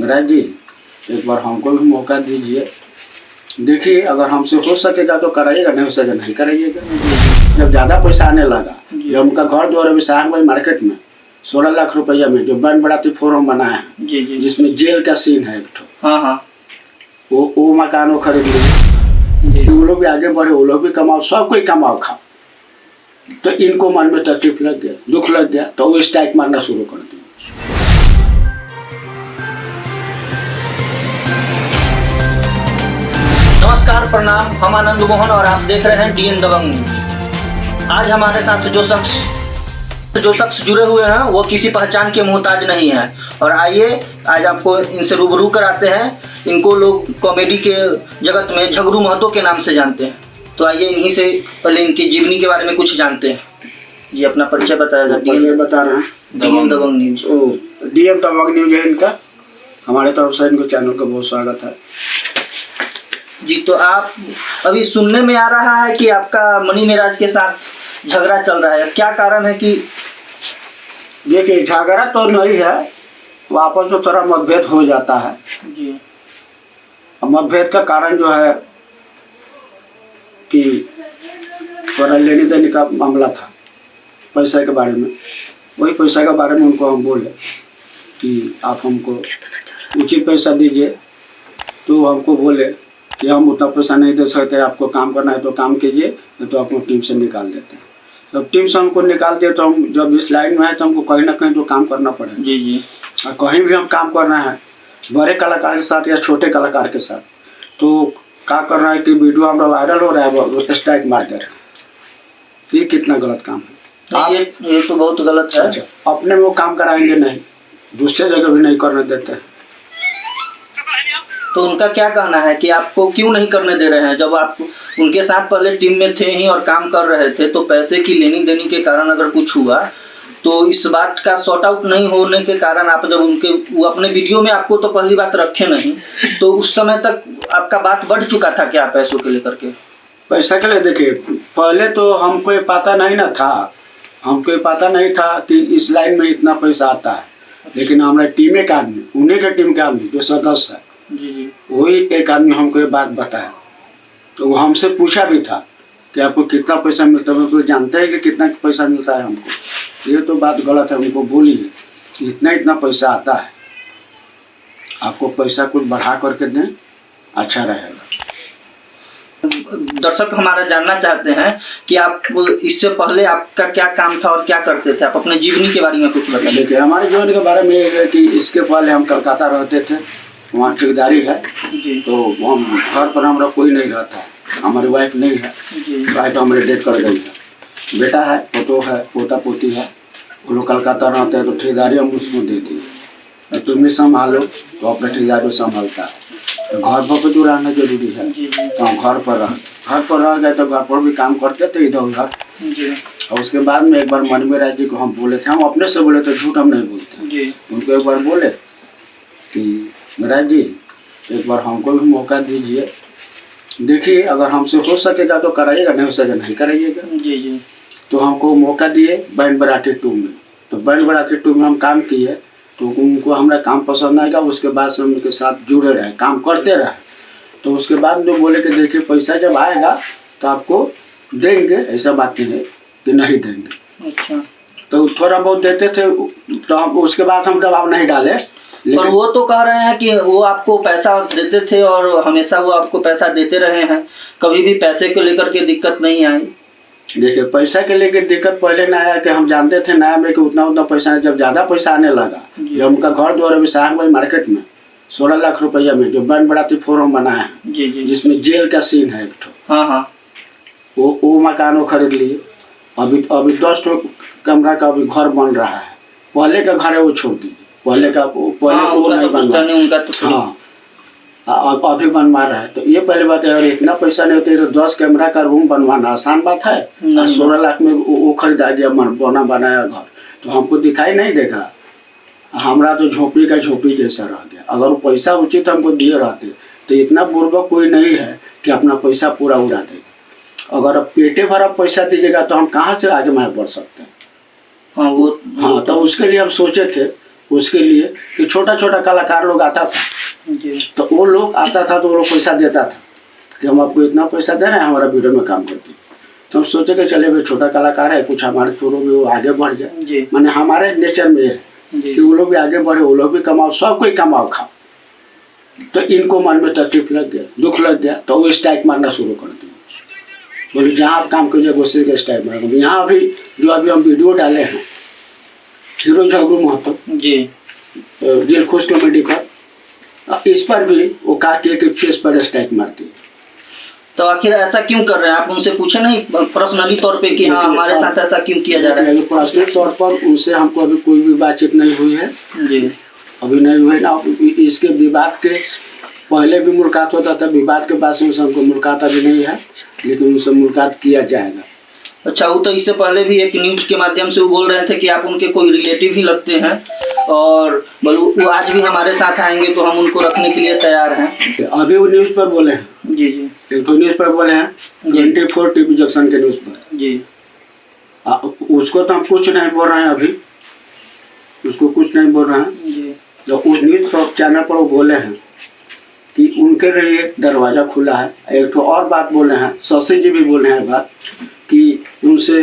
महाराज जी एक बार हमको भी मौका दीजिए। देखिए अगर हमसे हो सकेगा तो कराइएगा, नहीं हो सकेगा नहीं कराइएगा। जब ज़्यादा पैसा आने लगा, जब उनका घर द्वार अभी सहारनपुर मार्केट में 16 लाख रुपया में जो बन बड़ाती फोरम बनाया है जिसमें जेल का सीन है एक ठो, वो मकान वो खरीद लिए। वो लोग भी आगे बढ़े, वो लोग भी कमाओ, सब कोई कमाओ खाओ। तो इनको मन में तकलीफ लग गया, दुख लग गया, तो वो स्ट्राइक मारना शुरू कर दिया। नमस्कार, प्रणाम। हम आनंद मोहन और आप देख रहे हैं DN दबंग न्यूज। आज हमारे साथ जो शख्स जुड़े हुए हैं वो किसी पहचान के मोहताज नहीं है। और आइए आज आपको इनसे रूबरू कराते हैं। इनको लोग कॉमेडी के जगत में झगड़ू महतो के नाम से जानते हैं। तो आइए इन्हीं से पहले इनकी जीवनी के बारे में कुछ जानते हैं। जी अपना परिचय बताया जाए। बता रहे हैं DN दबंग न्यूज। DM दबंग न्यूज है इनका। हमारे तरफ से इनको चैनल का बहुत स्वागत है जी। तो आप अभी सुनने में आ रहा है कि आपका मनी मेराज के साथ झगड़ा चल रहा है, क्या कारण है? कि देखिए झगड़ा तो नहीं है, वापस में थोड़ा मतभेद हो जाता है जी। मतभेद का कारण जो है कि थोड़ा लेने देने का मामला था पैसे के बारे में। वही पैसा के बारे में उनको हम बोले कि आप हमको उचित पैसा दीजिए। तो हमको बोले कि हम उतना पैसा नहीं दे सकते, आपको काम करना है तो काम कीजिए, नहीं तो आपको टीम से निकाल देते हैं। जब टीम से हमको निकाल दिए तो हम जब इस लाइन में है तो हमको कहीं ना कहीं तो काम करना पड़ेगा। जी जी। और कहीं भी हम काम करना है बड़े कलाकार के साथ या छोटे कलाकार के साथ, तो क्या करना है कि वीडियो हमारा वायरल हो रहा है, स्ट्राइक मार दे रहे हैं। ये कितना गलत काम है। ये तो बहुत गलत है। अच्छा, अपने में वो काम कराएंगे नहीं, दूसरे जगह भी नहीं करने देते हैं। तो उनका क्या कहना है कि आपको क्यों नहीं करने दे रहे हैं? जब आप उनके साथ पहले टीम में थे ही और काम कर रहे थे, तो पैसे की लेनी देनी के कारण अगर कुछ हुआ तो इस बात का सॉर्ट आउट नहीं होने के कारण आप जब वो अपने वीडियो में आपको तो पहली बात रखे नहीं, तो उस समय तक आपका बात बढ़ चुका था क्या पैसों के लेकर के? पैसा के लिए देखिए पहले तो हमको ये पता नहीं ना था, हमको ये पता नहीं था कि इस लाइन में इतना पैसा आता है। लेकिन हमारे टीम के आदमी, उन्हीं के टीम के आदमी जो सदस्य है, वही एक आदमी हमको ये बात बताया। तो वो हमसे पूछा भी था कि आपको कितना पैसा मिलता है, तो जानते हैं कि कितना पैसा मिलता है हमको। ये तो बात गलत है, उनको बोलिए इतना इतना पैसा आता है, आपको पैसा कुछ बढ़ा करके दें, अच्छा रहेगा। दर्शक हमारा जानना चाहते हैं कि आप इससे पहले आपका क्या काम था और क्या करते थे? आप अपने जीवनी के बारे में कुछ बताइए। देखिए हमारे जीवन के बारे में ये है कि इसके पहले हम कलकत्ता रहते थे, वहाँ ठेकेदारी है। तो हम घर पर हमारा कोई नहीं रहता है, हमारी वाइफ नहीं है, वाइफ हमारे डेथ कर गई है। बेटा है, पोतो है, पोता पोती है, वो लोग कलकत्ता रहते हैं। तो ठेकेदारी हम उसको दे दी, तुम भी संभालो, तो अपने ठेकेदारी संभालता है। तो घर पर तो रहना जरूरी है, तो हम घर पर रह गए। तो घर पर भी काम करते थे इधर उधर। और उसके बाद में एक बार मनी मेराज जी को हम बोले थे, हम अपने से बोले थे, झूठ हम नहीं बोलते। उनको एक बार बोले कि महाराज जी एक बार हमको भी मौका दीजिए। देखिए अगर हमसे हो सकेगा तो कराइएगा, नहीं हो सकेगा नहीं कराइएगा। जी जी। तो हमको मौका दिए बैंड बराती 2 में। तो बैंड बराती 2 में हम काम किए, तो उनको हमारा काम पसंद आएगा। उसके बाद से उनके साथ जुड़े रहे, काम करते रहे। तो उसके बाद जो बोले कि देखिए पैसा जब आएगा तो आपको देंगे, ऐसा बात नहीं है कि नहीं देंगे। अच्छा। तो थोड़ा बहुत देते थे, तो हम उसके बाद हम दबाव नहीं डाले। पर वो तो कह रहे हैं कि वो आपको पैसा देते थे और हमेशा वो आपको पैसा देते रहे हैं, कभी भी पैसे को लेकर के दिक्कत नहीं आई। देखिए पैसा के लेकर दिक्कत पहले ना आया कि हम जानते थे नया में कि उतना पैसा नहीं। जब ज़्यादा पैसा आने लगा, जब उनका घर द्वार अभी सहारनपुर मार्केट में 16 लाख रुपया में जो बन बड़ाती फोरम बनाया है जिसमें जेल का सीन है एक ठो, वो मकान वो खरीद लिए। अभी 10 कमरा का अभी घर बन रहा है। पहले का घर है वो छोड़ दीजिए, पहले वो नहीं बनवा। हाँ अभी बनवा रहा है। तो ये पहले बात है, और इतना पैसा नहीं होता तो 10 कमरा का रूम बनवाना आसान बात है। 16 लाख में वो खरीदा दिया, बना बनाया घर। तो हमको दिखाई नहीं देगा, हमारा तो झोपड़ी का झोपड़ी जैसा रह गया। अगर वो पैसा उचित हमको दिए रहते तो इतना बुर्बक कोई नहीं है कि अपना पैसा पूरा उड़ा देगा। अगर आप पेटे भर आप पैसा दीजिएगा तो हम कहाँ से आगे बढ़ सकते हैं। हाँ तो उसके लिए हम सोचे थे उसके लिए कि छोटा छोटा कलाकार लोग आता था, जी तो वो लोग आता था तो वो लोग पैसा देता था कि हम आपको इतना पैसा दे रहे हैं, हमारा वीडियो में काम करते हैं। तो हम सोचे कि चले भाई छोटा कलाकार है, कुछ हमारे थ्रू भी वो आगे बढ़ जाए। जी माने हमारे नेचर में है जी कि वो लोग भी आगे बढ़े, वो लोग भी कमाओ, सब कोई कमाओ खाओ। तो इनको मन में तकलीफ लग गया, दुख लग गया, तो वो स्ट्राइक मारना शुरू कर दिया। बोले जहाँ आप काम कीजिए उसी का स्ट्राइक मारेंगे। यहाँ अभी जो अभी हम वीडियो डाले हैं हीरो झगड़ू महतो जी दिल खुश कॉमेडी पर, इस पर भी वो काटिए कि फेस पर स्ट्राइक मारती है। तो आखिर ऐसा क्यों कर रहे हैं? आप उनसे पूछे नहीं पर्सनली तौर पे कि हाँ हमारे साथ ऐसा क्यों किया जा रहा है? पर्सनल तौर पर उनसे हमको अभी कोई भी बातचीत नहीं हुई है, जी अभी नहीं हुई ना। इसके विवाद के पहले भी मुलाकात होता था, विवाद के बाद से उनसे हमको मुलाकात अभी नहीं है, लेकिन उनसे मुलाकात किया जाएगा। अच्छा, वो तो इससे पहले भी एक न्यूज के माध्यम से वो बोल रहे थे कि आप उनके कोई रिलेटिव ही लगते हैं और वो आज भी हमारे साथ आएंगे तो हम उनको रखने के लिए तैयार हैं। अभी वो न्यूज़ पर बोले हैं, जी जी इनको न्यूज़ पर बोले हैं, 24 टीवी जंक्शन के न्यूज़ पर। जी उसको तो हम कुछ नहीं बोल रहे हैं, अभी उसको कुछ नहीं बोल रहे हैं। जी जो उस न्यूज़ पर चैनल पर वो बोले हैं कि उनके लिए दरवाज़ा खुला है। एक तो और बात बोले हैं, शशि जी भी बोले हैं बात कि उनसे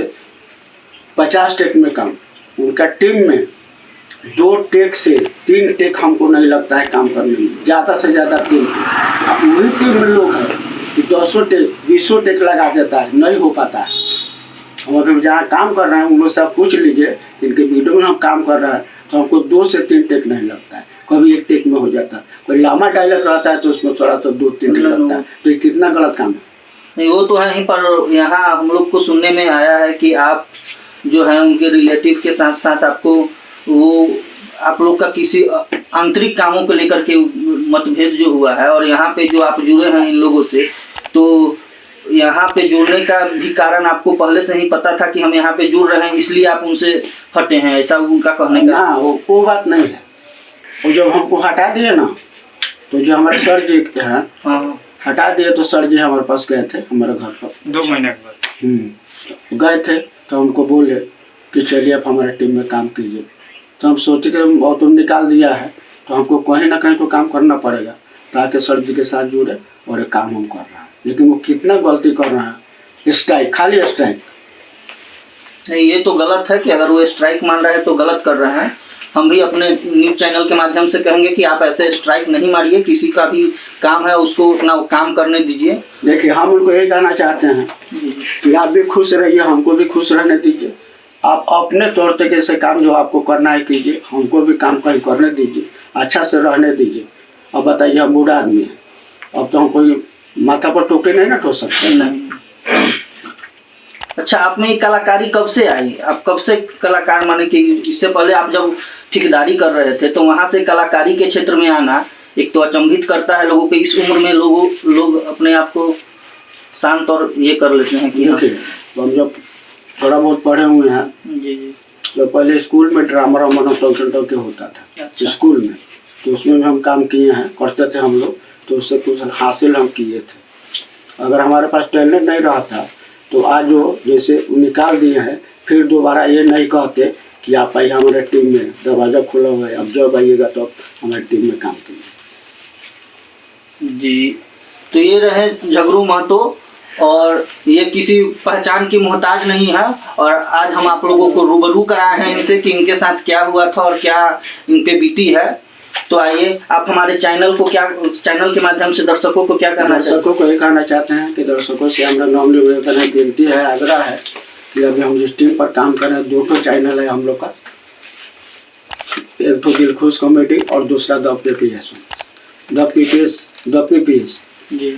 50 टेक में काम, उनका टीम में 2 टेक से 3 टेक हमको नहीं लगता है काम करने में, ज़्यादा से ज़्यादा 3 टेक। अब वही टीम में लोग हैं कि 200 टेक 200 टेक लगा देता है, नहीं हो पाता है। हम अभी जहाँ काम कर रहे हैं उन लोग से आप पूछ लीजिए, इनके वीडियो में हम काम कर रहे हैं तो हमको 2 से 3 टेक नहीं लगता है, कभी 1 टेक में हो जाता है। कोई लंबा डायलॉग रहता है तो उसमें थोड़ा तो 2-3 टेक लगता है, तो ये कितना गलत काम है। नहीं, वो तो है ही, पर यहाँ हम लोग को सुनने में आया है कि आप जो है उनके रिलेटिव के साथ साथ आपको वो आप लोग का किसी आंतरिक कामों को लेकर के मतभेद जो हुआ है, और यहाँ पे जो आप जुड़े हैं इन लोगों से, तो यहाँ पे जुड़ने का भी कारण आपको पहले से ही पता था कि हम यहाँ पे जुड़ रहे हैं इसलिए आप उनसे हटे हैं, ऐसा उनका कहने का? ना, वो बात नहीं है। वो जब हमको हटा दिए ना, तो जो हमारे सर जी हैं हाँ हटा दिए, तो सर जी हमारे पास गए थे, हमारे घर पर 2 महीने के बाद गए थे। तो उनको बोले कि चलिए आप हमारे टीम में काम कीजिए। तो हम सोचे कि बहुत तो निकाल दिया है तो हमको कहीं ना कहीं तो काम करना पड़ेगा, ताकि सर जी के साथ जुड़े और एक काम हम कर रहे हैं। लेकिन वो कितना गलती कर रहे हैं, स्ट्राइक, खाली स्ट्राइक। नहीं, ये तो गलत है कि अगर वो स्ट्राइक मान रहे हैं तो गलत कर रहे हैं। हम भी अपने न्यूज़ चैनल के माध्यम से कहेंगे कि आप ऐसे स्ट्राइक नहीं मारिए, किसी का भी काम है उसको अपना काम करने दीजिए। देखिए, हम उनको यही कहना चाहते हैं कि आप भी खुश रहिए, हमको भी खुश रहने दीजिए। आप अपने तौर तरीके से काम जो आपको करना है कीजिए, हमको भी काम कहीं करने दीजिए, अच्छा से रहने दीजिए। अब बताइए, हम बूढ़ा आदमी हैं, अब तो हम कोई माथा पर टोकरी नहीं ना ठोक सकते। नहीं। अच्छा, आप में ये कलाकारी कब से आई? आप कब से कलाकार माने कि इससे पहले आप जब ठेकेदारी कर रहे थे तो वहाँ से कलाकारी के क्षेत्र में आना एक तो अचंभित करता है लोगों को। इस उम्र में लोग अपने आप को शांत और ये कर लेते हैं कि देखिए, हम जब थोड़ा बहुत पढ़े हुए हैं, जी जी, तो पहले स्कूल में ड्रामा के होता था। अच्छा। स्कूल में, तो उसमें भी हम काम किए हैं, करते थे हम लोग, तो उससे कुछ हासिल हम किए थे। अगर हमारे पास टैलेंट नहीं रहा था तो आज वो जैसे निकाल दिए हैं, फिर दोबारा ये नहीं कहते कि आप आइए हमारे टीम में, दरवाज़ा खुला हुआ है, अब जब आइएगा तो हमारी टीम में काम कीजिए। जी। तो ये रहे झगड़ू महतो, और ये किसी पहचान की मोहताज नहीं है, और आज हम आप लोगों को रूबरू कराए हैं इनसे कि इनके साथ क्या हुआ था और क्या इन पे बीती है। तो आइए, आप हमारे चैनल के माध्यम से दर्शकों को क्या कहना चाहते हैं? दर्शकों को ये कहना चाहते हैं कि दर्शकों से हमारा नाम निवेदन है, विनती है, आग्रह है कि अभी हम जिस टीम पर काम कर रहे हैं, 2 चैनल है हम लोग का, एक तो दिल खुश कॉमेडी और दूसरा द पीपीएस जी।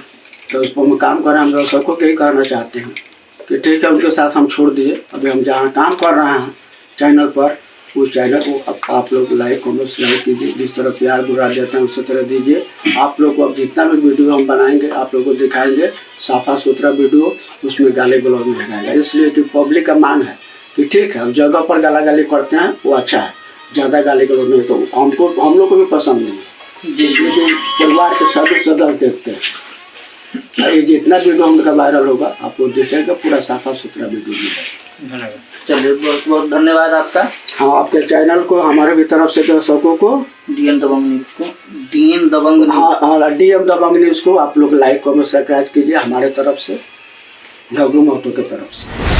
तो उस पर हम काम कर रहे हैं। हम दर्शकों को यही कहना चाहते हैं कि ठीक है, उनके साथ हम छोड़ दीजिए। अभी हम जहाँ काम कर रहे हैं चैनल पर, उस चैनल को आप लोग लाइक कमेंट्स लाइक कीजिए, जिस तरह प्यार दुरा देते हैं उसी तरह दीजिए। आप लोग को अब जितना भी वीडियो हम बनाएंगे आप लोग को दिखाएंगे, साफा सुथरा वीडियो, उसमें गाली गलौज नहीं रहेगा। इसलिए कि पब्लिक का मांग है कि ठीक है, हम जगह पर गाला गाली करते हैं वो अच्छा है, ज़्यादा गाली गलौज नहीं, तो हम लोग को भी पसंद नहीं जी। लेकिन परिवार के सदस्य देखते हैं। ये जितना वीडियो हम लोग का वायरल होगा आप लोग देखेंगे, पूरा साफा सुथरा वीडियो मिलेगा। धन्यवाद। चलिए, बहुत बहुत धन्यवाद आपका। हाँ, आपके चैनल को हमारे भी तरफ से दर्शकों को डीएन दबंग न्यूज को, डीएन दबंग न्यूज, हाँ डीएम दबंग न्यूज़ को आप लोग लाइक कमेंट सब्सक्राइब कीजिए हमारे तरफ से, रघु महतो की तरफ से।